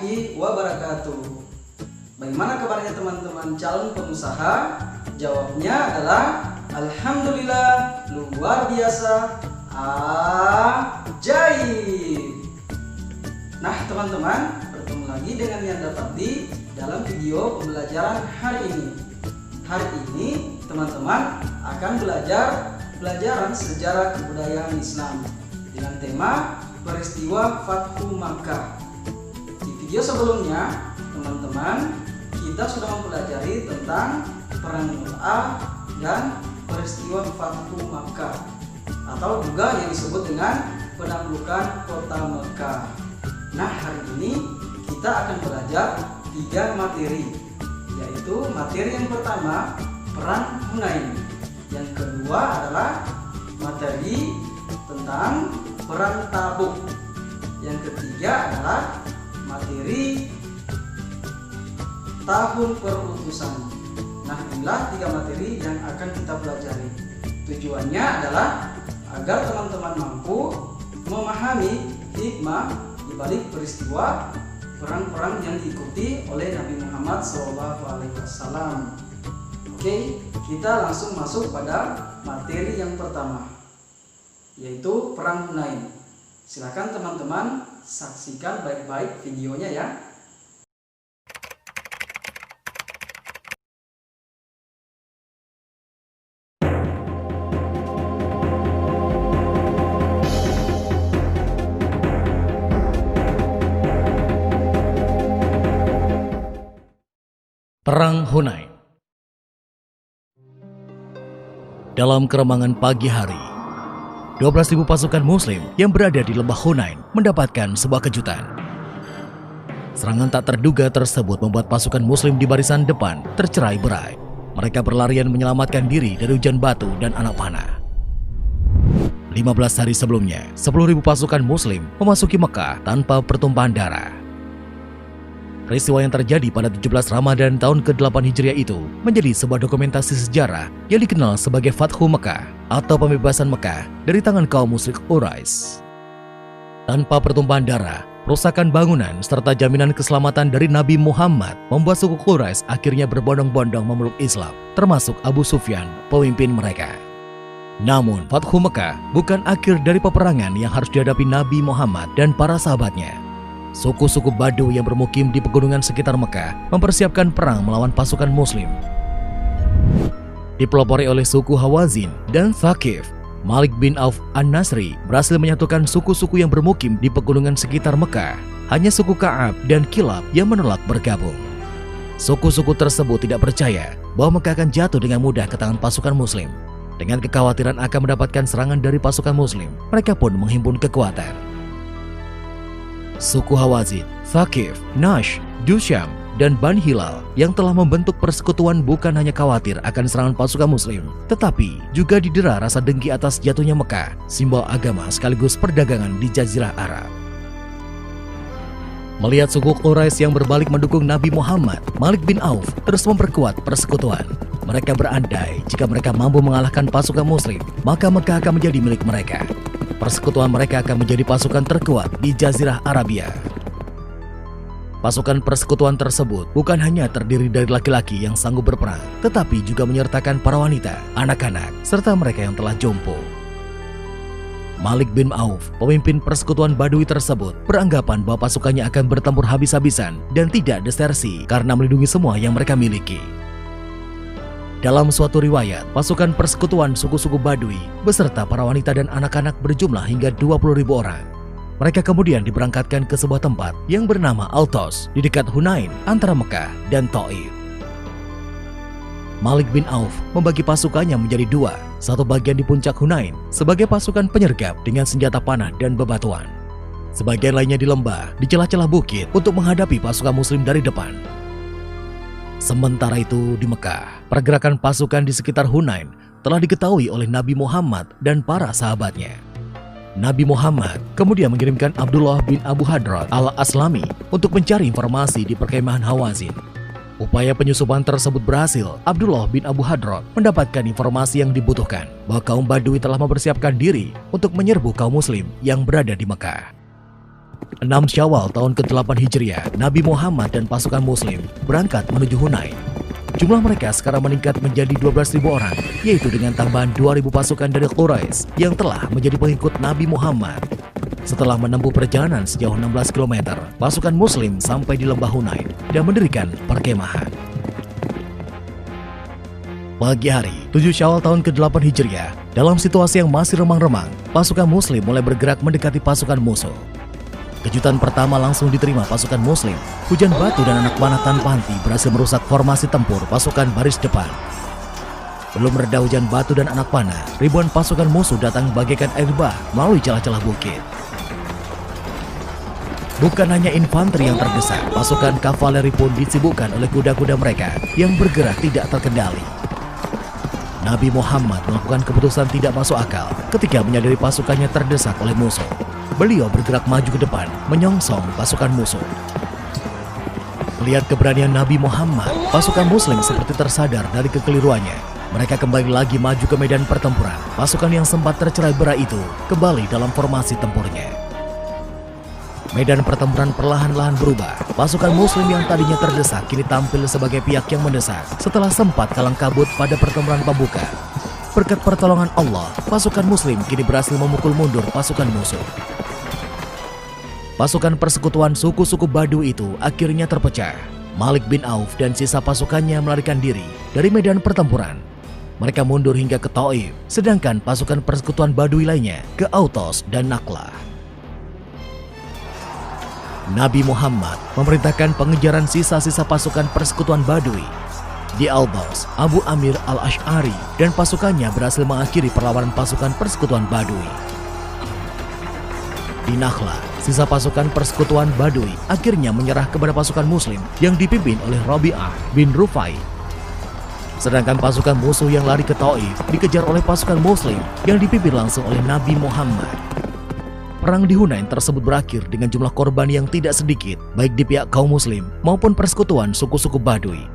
warahmatullahi wabarakatuh. Bagaimana kabarnya teman-teman calon pengusaha? Jawabnya adalah alhamdulillah, luar biasa, ajaib. Nah teman-teman, bertemu lagi dengan Yanda Fadli dalam video pembelajaran hari ini. Hari ini teman-teman akan belajar pelajaran sejarah kebudayaan Islam dengan tema peristiwa Fathu Makkah. Di video sebelumnya teman-teman kita sudah mempelajari tentang perang Mu'tah dan peristiwa Fathu Makkah, atau juga yang disebut dengan penaklukan kota Mekah. Nah hari ini kita akan belajar 3 materi, yaitu materi yang pertama perang Hunain, yang kedua adalah materi tentang perang Tabuk, yang ketiga adalah materi tahun perutusan. Nah inilah 3 materi yang akan kita pelajari. Tujuannya adalah agar teman-teman mampu memahami hikmah di balik peristiwa perang-perang yang diikuti oleh Nabi Muhammad SAW. Oke, kita langsung masuk pada materi yang pertama, yaitu perang Hunain. Silakan teman-teman saksikan baik-baik videonya ya. Perang Hunain. Dalam keremangan pagi hari, 12.000 pasukan muslim yang berada di lembah Hunain mendapatkan sebuah kejutan. Serangan tak terduga tersebut membuat pasukan muslim di barisan depan tercerai-berai. Mereka berlarian menyelamatkan diri dari hujan batu dan anak panah. 15 hari sebelumnya, 10.000 pasukan muslim memasuki Mekah tanpa pertumpahan darah. Peristiwa yang terjadi pada 17 Ramadan tahun ke-8 Hijriah itu menjadi sebuah dokumentasi sejarah yang dikenal sebagai Fathu Mekah atau pembebasan Mekah dari tangan kaum musyrik Quraisy. Tanpa pertumpahan darah, perusakan bangunan serta jaminan keselamatan dari Nabi Muhammad membuat suku Quraisy akhirnya berbondong-bondong memeluk Islam, termasuk Abu Sufyan, pemimpin mereka. Namun, Fathu Mekah bukan akhir dari peperangan yang harus dihadapi Nabi Muhammad dan para sahabatnya. Suku-suku Badu yang bermukim di pegunungan sekitar Mekah mempersiapkan perang melawan pasukan muslim. Dipelopori oleh suku Hawazin dan Thaqif, Malik bin Auf An-Nasri berhasil menyatukan suku-suku yang bermukim di pegunungan sekitar Mekah. Hanya suku Ka'ab dan Kilab yang menolak bergabung. Suku-suku tersebut tidak percaya bahwa Mekah akan jatuh dengan mudah ke tangan pasukan muslim. Dengan kekhawatiran akan mendapatkan serangan dari pasukan muslim, mereka pun menghimpun kekuatan. Suku Hawazin, Thaqif, Nash, Dusham, dan Bani Hilal yang telah membentuk persekutuan bukan hanya khawatir akan serangan pasukan muslim, tetapi juga didera rasa dengki atas jatuhnya Mekah, simbol agama sekaligus perdagangan di Jazirah Arab. Melihat suku Quraisy yang berbalik mendukung Nabi Muhammad, Malik bin Auf terus memperkuat persekutuan. Mereka berandai jika mereka mampu mengalahkan pasukan muslim, maka Mekah akan menjadi milik mereka. Persekutuan mereka akan menjadi pasukan terkuat di Jazirah Arabia. Pasukan persekutuan tersebut bukan hanya terdiri dari laki-laki yang sanggup berperang, tetapi juga menyertakan para wanita, anak-anak, serta mereka yang telah jompo. Malik bin Auf, pemimpin persekutuan Badui tersebut, beranggapan bahwa pasukannya akan bertempur habis-habisan dan tidak desersi karena melindungi semua yang mereka miliki. Dalam suatu riwayat, pasukan persekutuan suku-suku Badui beserta para wanita dan anak-anak berjumlah hingga 20.000 orang. Mereka kemudian diberangkatkan ke sebuah tempat yang bernama Al-Tos di dekat Hunain antara Mekah dan Taif. Malik bin Auf membagi pasukannya menjadi 2, satu bagian di puncak Hunain sebagai pasukan penyergap dengan senjata panah dan bebatuan. Sebagian lainnya di lembah, di celah-celah bukit untuk menghadapi pasukan muslim dari depan. Sementara itu di Mekah, pergerakan pasukan di sekitar Hunain telah diketahui oleh Nabi Muhammad dan para sahabatnya. Nabi Muhammad kemudian mengirimkan Abdullah bin Abu Hadrat al-Aslami untuk mencari informasi di perkemahan Hawazin. Upaya penyusupan tersebut berhasil. Abdullah bin Abu Hadrat mendapatkan informasi yang dibutuhkan bahwa kaum Badui telah mempersiapkan diri untuk menyerbu kaum muslim yang berada di Mekah. 6 Syawal tahun ke-8 Hijriah, Nabi Muhammad dan pasukan Muslim berangkat menuju Hunain. Jumlah mereka sekarang meningkat menjadi 12.000 orang, yaitu dengan tambahan 2.000 pasukan dari Quraisy yang telah menjadi pengikut Nabi Muhammad. Setelah menempuh perjalanan sejauh 16 km, pasukan Muslim sampai di lembah Hunain dan mendirikan perkemahan. Pagi hari, 7 Syawal tahun ke-8 Hijriah, dalam situasi yang masih remang-remang, pasukan Muslim mulai bergerak mendekati pasukan musuh. Kejutan pertama langsung diterima pasukan Muslim. Hujan batu dan anak panah tanpa henti berhasil merusak formasi tempur pasukan baris depan. Belum reda hujan batu dan anak panah, ribuan pasukan musuh datang bagaikan air bah melalui celah-celah bukit. Bukan hanya infanteri yang terdesak, pasukan kavaleri pun disibukkan oleh kuda-kuda mereka yang bergerak tidak terkendali. Nabi Muhammad melakukan keputusan tidak masuk akal ketika menyadari pasukannya terdesak oleh musuh. Beliau bergerak maju ke depan, menyongsong pasukan musuh. Melihat keberanian Nabi Muhammad, pasukan Muslim seperti tersadar dari kekeliruannya. Mereka kembali lagi maju ke medan pertempuran. Pasukan yang sempat tercerai-berai itu kembali dalam formasi tempurnya. Medan pertempuran perlahan-lahan berubah. Pasukan Muslim yang tadinya terdesak kini tampil sebagai pihak yang mendesak setelah sempat kalang kabut pada pertempuran pembuka. Berkat pertolongan Allah, pasukan Muslim kini berhasil memukul mundur pasukan musuh. Pasukan persekutuan suku-suku Baduy itu akhirnya terpecah. Malik bin Auf dan sisa pasukannya melarikan diri dari medan pertempuran. Mereka mundur hingga ke Taif, sedangkan pasukan persekutuan Baduy lainnya ke Autos dan Naklah. Nabi Muhammad memerintahkan pengejaran sisa-sisa pasukan persekutuan Baduy. Di Al-Baus, Abu Amir Al-Ash'ari dan pasukannya berhasil mengakhiri perlawanan pasukan persekutuan Baduy. Di Nakhla, sisa pasukan persekutuan Baduy akhirnya menyerah kepada pasukan Muslim yang dipimpin oleh Rabi'ah bin Rufai. Sedangkan pasukan musuh yang lari ke Taif dikejar oleh pasukan Muslim yang dipimpin langsung oleh Nabi Muhammad. Perang di Hunain tersebut berakhir dengan jumlah korban yang tidak sedikit, baik di pihak kaum Muslim maupun persekutuan suku-suku Baduy.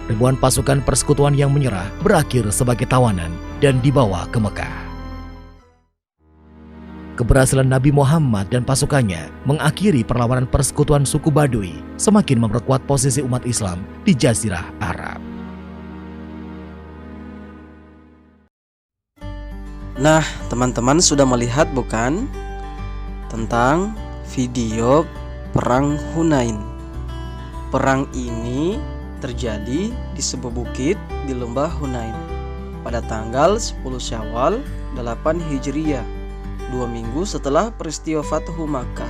Ribuan pasukan persekutuan yang menyerah berakhir sebagai tawanan dan dibawa ke Mekah. Keberhasilan Nabi Muhammad dan pasukannya mengakhiri perlawanan persekutuan suku Baduy semakin memperkuat posisi umat Islam di Jazirah Arab. Nah, teman-teman sudah melihat bukan tentang video Perang Hunain. Perang ini terjadi di sebuah bukit di lembah Hunain pada tanggal 10 Syawal 8 Hijriah, 2 minggu setelah peristiwa Fathu Makkah.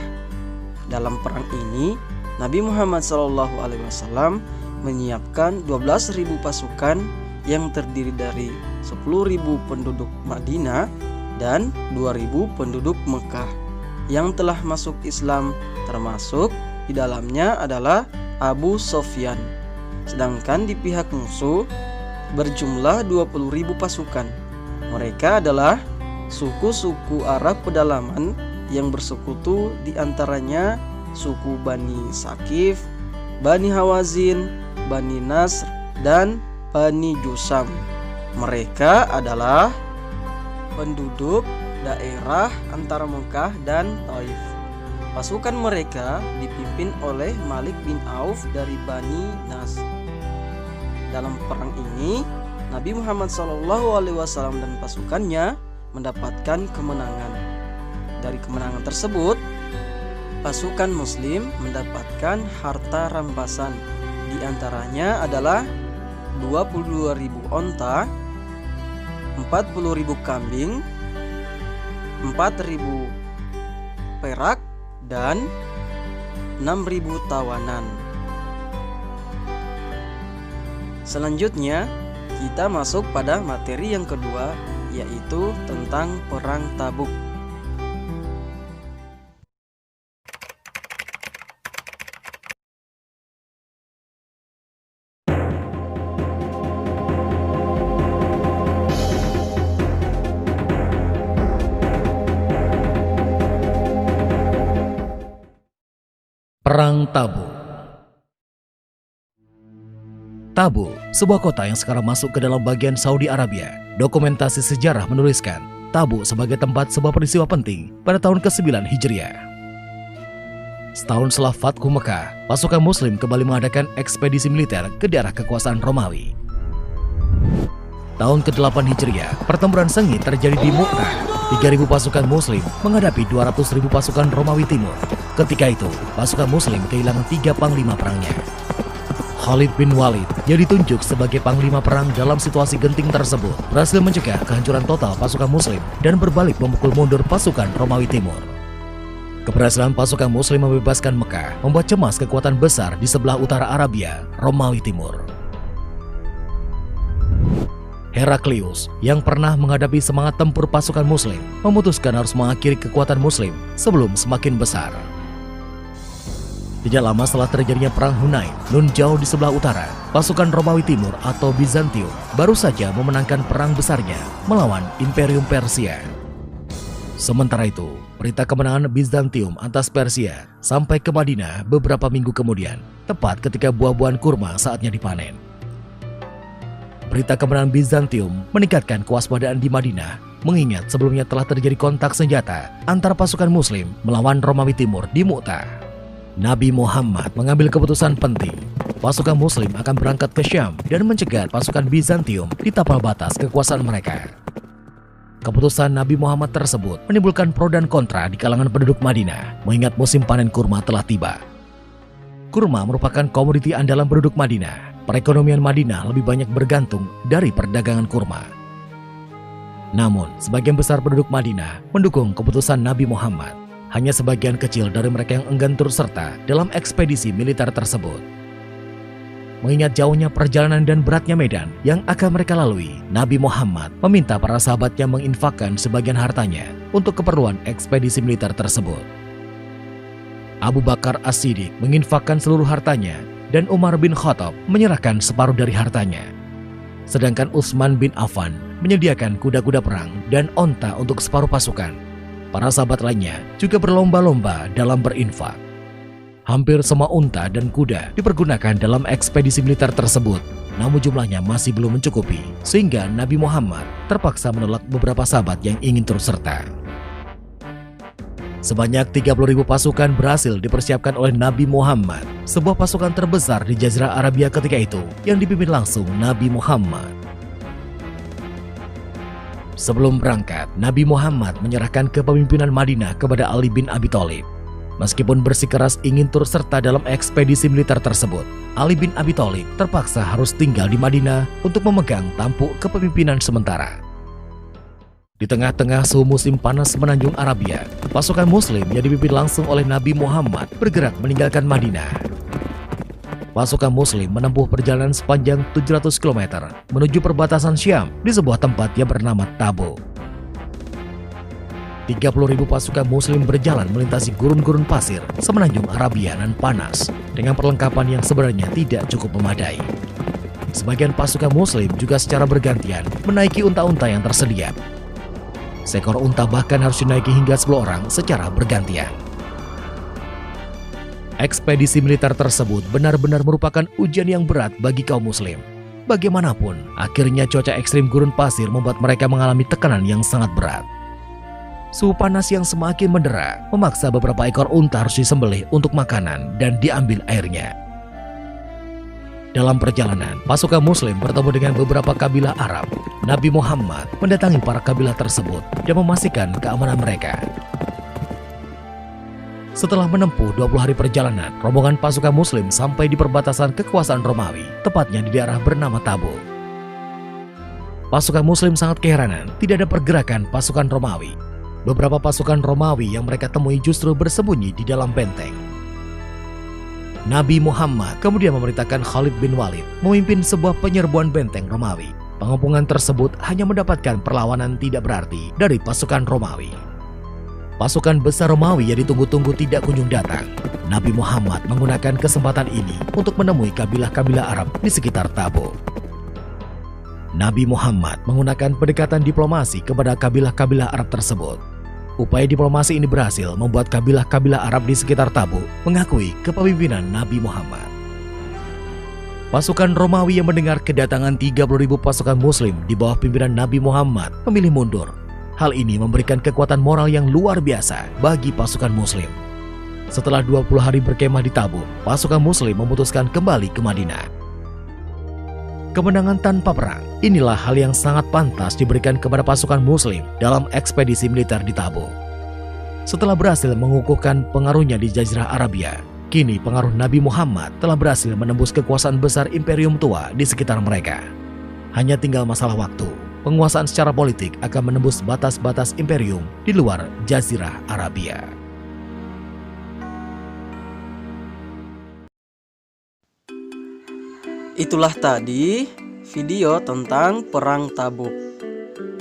Dalam perang ini, Nabi Muhammad SAW menyiapkan 12.000 pasukan yang terdiri dari 10.000 penduduk Madinah dan 2.000 penduduk Mekah yang telah masuk Islam, termasuk di dalamnya adalah Abu Sofyan. Sedangkan di pihak musuh berjumlah 20.000 pasukan. Mereka adalah suku-suku Arab pedalaman yang bersekutu, di antaranya suku Bani Sakif, Bani Hawazin, Bani Nasr, dan Bani Jusam. Mereka adalah penduduk daerah antara Mekah dan Taif. Pasukan mereka dipimpin oleh Malik bin Auf dari Bani Nasr. Dalam perang ini, Nabi Muhammad SAW dan pasukannya mendapatkan kemenangan. Dari kemenangan tersebut, pasukan Muslim mendapatkan harta rampasan. Di antaranya adalah 22.000 onta, 40.000 kambing, 4.000 perak, dan 6.000 tawanan. Selanjutnya, kita masuk pada materi yang kedua, yaitu tentang Perang Tabuk. Perang Tabuk. Tabuk, sebuah kota yang sekarang masuk ke dalam bagian Saudi Arabia. Dokumentasi sejarah menuliskan, Tabuk sebagai tempat sebuah peristiwa penting pada tahun ke-9 Hijriah. Setahun setelah Fathu Mekah, pasukan Muslim kembali mengadakan ekspedisi militer ke daerah kekuasaan Romawi. Tahun ke-8 Hijriah, pertempuran sengit terjadi di Mu'tah. 3.000 pasukan Muslim menghadapi 200.000 pasukan Romawi Timur. Ketika itu, pasukan Muslim kehilangan 3 panglima perangnya. Khalid bin Walid yang ditunjuk sebagai panglima perang dalam situasi genting tersebut berhasil mencegah kehancuran total pasukan Muslim dan berbalik memukul mundur pasukan Romawi Timur. Keberhasilan pasukan Muslim membebaskan Mekah membuat cemas kekuatan besar di sebelah utara Arabia, Romawi Timur. Heraklius yang pernah menghadapi semangat tempur pasukan Muslim memutuskan harus mengakhiri kekuatan Muslim sebelum semakin besar. Tidak lama setelah terjadinya perang Hunain, nun jauh di sebelah utara, pasukan Romawi Timur atau Bizantium baru saja memenangkan perang besarnya melawan Imperium Persia. Sementara itu, berita kemenangan Bizantium atas Persia sampai ke Madinah beberapa minggu kemudian, tepat ketika buah-buahan kurma saatnya dipanen. Berita kemenangan Bizantium meningkatkan kewaspadaan di Madinah, mengingat sebelumnya telah terjadi kontak senjata antara pasukan Muslim melawan Romawi Timur di Mu'tah. Nabi Muhammad mengambil keputusan penting. Pasukan Muslim akan berangkat ke Syam dan mencegat pasukan Bizantium di tapal batas kekuasaan mereka. Keputusan Nabi Muhammad tersebut menimbulkan pro dan kontra di kalangan penduduk Madinah, mengingat musim panen kurma telah tiba. Kurma merupakan komoditi andalan penduduk Madinah. Perekonomian Madinah lebih banyak bergantung dari perdagangan kurma. Namun, sebagian besar penduduk Madinah mendukung keputusan Nabi Muhammad. Hanya sebagian kecil dari mereka yang enggan turut serta dalam ekspedisi militer tersebut. Mengingat jauhnya perjalanan dan beratnya medan yang akan mereka lalui, Nabi Muhammad meminta para sahabatnya menginfakkan sebagian hartanya untuk keperluan ekspedisi militer tersebut. Abu Bakar As-Siddiq menginfakkan seluruh hartanya dan Umar bin Khattab menyerahkan separuh dari hartanya. Sedangkan Utsman bin Affan menyediakan kuda-kuda perang dan onta untuk separuh pasukan. Para sahabat lainnya juga berlomba-lomba dalam berinfak. Hampir semua unta dan kuda dipergunakan dalam ekspedisi militer tersebut, namun jumlahnya masih belum mencukupi, sehingga Nabi Muhammad terpaksa menolak beberapa sahabat yang ingin turut serta. Sebanyak 30.000 pasukan berhasil dipersiapkan oleh Nabi Muhammad, sebuah pasukan terbesar di Jazirah Arabia ketika itu yang dipimpin langsung Nabi Muhammad. Sebelum berangkat, Nabi Muhammad menyerahkan kepemimpinan Madinah kepada Ali bin Abi Thalib. Meskipun bersikeras ingin turut serta dalam ekspedisi militer tersebut, Ali bin Abi Thalib terpaksa harus tinggal di Madinah untuk memegang tampuk kepemimpinan sementara. Di tengah-tengah suhu musim panas semenanjung Arabia, pasukan Muslim yang dipimpin langsung oleh Nabi Muhammad bergerak meninggalkan Madinah. Pasukan Muslim menempuh perjalanan sepanjang 700 km menuju perbatasan Syam di sebuah tempat yang bernama Tabuk. 30.000 pasukan Muslim berjalan melintasi gurun-gurun pasir semenanjung Arabia nan panas dengan perlengkapan yang sebenarnya tidak cukup memadai. Sebagian pasukan Muslim juga secara bergantian menaiki unta-unta yang tersedia. Seekor unta bahkan harus dinaiki hingga 10 orang secara bergantian. Ekspedisi militer tersebut benar-benar merupakan ujian yang berat bagi kaum Muslim. Bagaimanapun, akhirnya cuaca ekstrim gurun pasir membuat mereka mengalami tekanan yang sangat berat. Suhu panas yang semakin mendera memaksa beberapa ekor unta harus disembelih untuk makanan dan diambil airnya. Dalam perjalanan, pasukan Muslim bertemu dengan beberapa kabilah Arab. Nabi Muhammad mendatangi para kabilah tersebut dan memastikan keamanan mereka. Setelah menempuh 20 hari perjalanan, rombongan pasukan Muslim sampai di perbatasan kekuasaan Romawi, tepatnya di daerah bernama Tabuk. Pasukan Muslim sangat keheranan, tidak ada pergerakan pasukan Romawi. Beberapa pasukan Romawi yang mereka temui justru bersembunyi di dalam benteng. Nabi Muhammad kemudian memerintahkan Khalid bin Walid memimpin sebuah penyerbuan benteng Romawi. Pengepungan tersebut hanya mendapatkan perlawanan tidak berarti dari pasukan Romawi. Pasukan besar Romawi yang ditunggu-tunggu tidak kunjung datang. Nabi Muhammad menggunakan kesempatan ini untuk menemui kabilah-kabilah Arab di sekitar Tabuk. Nabi Muhammad menggunakan pendekatan diplomasi kepada kabilah-kabilah Arab tersebut. Upaya diplomasi ini berhasil membuat kabilah-kabilah Arab di sekitar Tabuk mengakui kepemimpinan Nabi Muhammad. Pasukan Romawi yang mendengar kedatangan 30.000 pasukan Muslim di bawah pimpinan Nabi Muhammad memilih mundur. Hal ini memberikan kekuatan moral yang luar biasa bagi pasukan Muslim. Setelah 20 hari berkemah di Tabuk, pasukan Muslim memutuskan kembali ke Madinah. Kemenangan tanpa perang, inilah hal yang sangat pantas diberikan kepada pasukan Muslim dalam ekspedisi militer di Tabuk. Setelah berhasil mengukuhkan pengaruhnya di Jazirah Arabia, kini pengaruh Nabi Muhammad telah berhasil menembus kekuasaan besar imperium tua di sekitar mereka. Hanya tinggal masalah waktu, penguasaan secara politik akan menembus batas-batas imperium di luar Jazirah Arabia. Itulah tadi video tentang Perang Tabuk.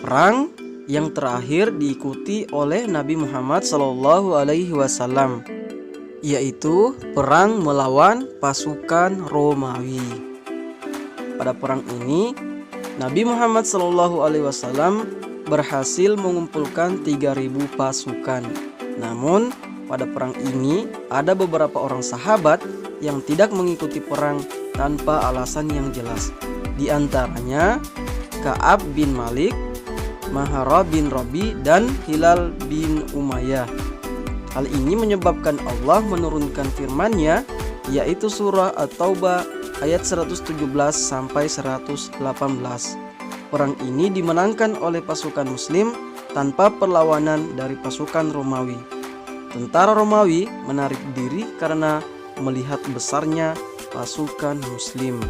Perang yang terakhir diikuti oleh Nabi Muhammad SAW, yaitu perang melawan pasukan Romawi. Pada perang ini, Nabi Muhammad SAW berhasil mengumpulkan 3.000 pasukan. Namun, pada perang ini ada beberapa orang sahabat yang tidak mengikuti perang tanpa alasan yang jelas. Di antaranya Ka'ab bin Malik, Mahara bin Rabi, dan Hilal bin Umayyah. Hal ini menyebabkan Allah menurunkan firman-Nya, yaitu surah At-Taubah ayat 117 sampai 118. Perang ini dimenangkan oleh pasukan Muslim tanpa perlawanan dari pasukan Romawi. Tentara Romawi menarik diri karena melihat besarnya pasukan Muslim.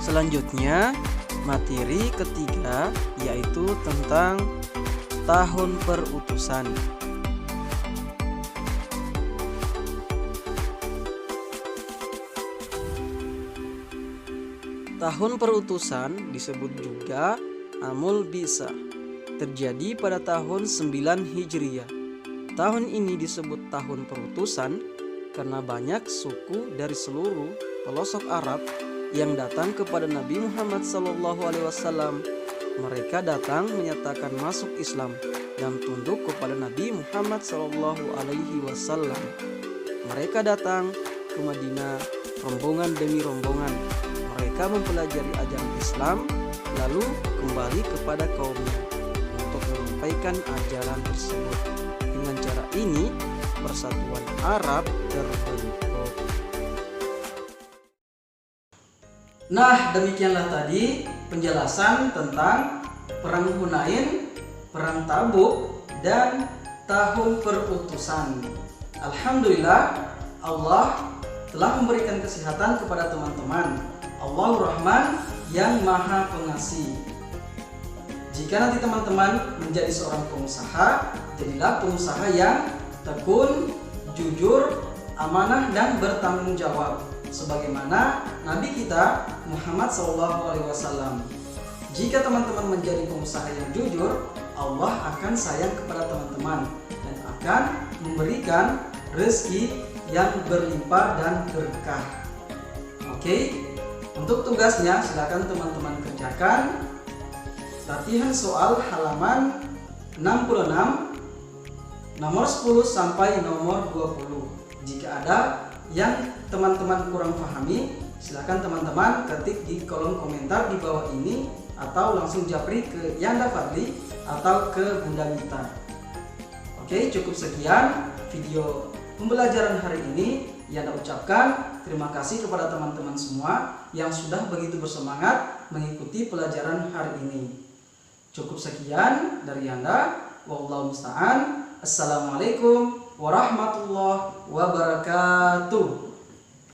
Selanjutnya, materi ketiga yaitu tentang tahun perutusan. Tahun perutusan disebut juga Amul Bisa, terjadi pada tahun 9 Hijriah. Tahun ini disebut tahun perutusan karena banyak suku dari seluruh pelosok Arab yang datang kepada Nabi Muhammad SAW. Mereka datang menyatakan masuk Islam dan tunduk kepada Nabi Muhammad SAW. Mereka datang ke Madinah rombongan demi rombongan. Mereka mempelajari ajaran Islam lalu kembali kepada kaumnya untuk menyampaikan ajaran tersebut. Dengan cara ini, persatuan Arab terbentuk. Nah, demikianlah tadi penjelasan tentang Perang Hunain, Perang Tabuk, dan tahun perutusan. Alhamdulillah, Allah telah memberikan kesehatan kepada teman-teman. Allahur Rahman yang Maha Pengasih. Jika nanti teman-teman menjadi seorang pengusaha, jadilah pengusaha yang tekun, jujur, amanah, dan bertanggung jawab sebagaimana Nabi kita Muhammad SAW. Jika teman-teman menjadi pengusaha yang jujur, Allah akan sayang kepada teman-teman dan akan memberikan rezeki yang berlimpah dan berkah. Oke, untuk tugasnya silakan teman-teman kerjakan latihan soal halaman 66 nomor 10 sampai nomor 20. Jika ada yang teman-teman kurang pahami, silakan teman-teman ketik di kolom komentar di bawah ini atau langsung japri ke Yanda Fadli atau ke Bunda Mita. Oke, cukup sekian video pembelajaran hari ini. Yanda ucapkan terima kasih kepada teman-teman semua yang sudah begitu bersemangat mengikuti pelajaran hari ini. Cukup sekian dari Yanda. Wallahu musta'an. Assalamualaikum warahmatullahi wabarakatuh.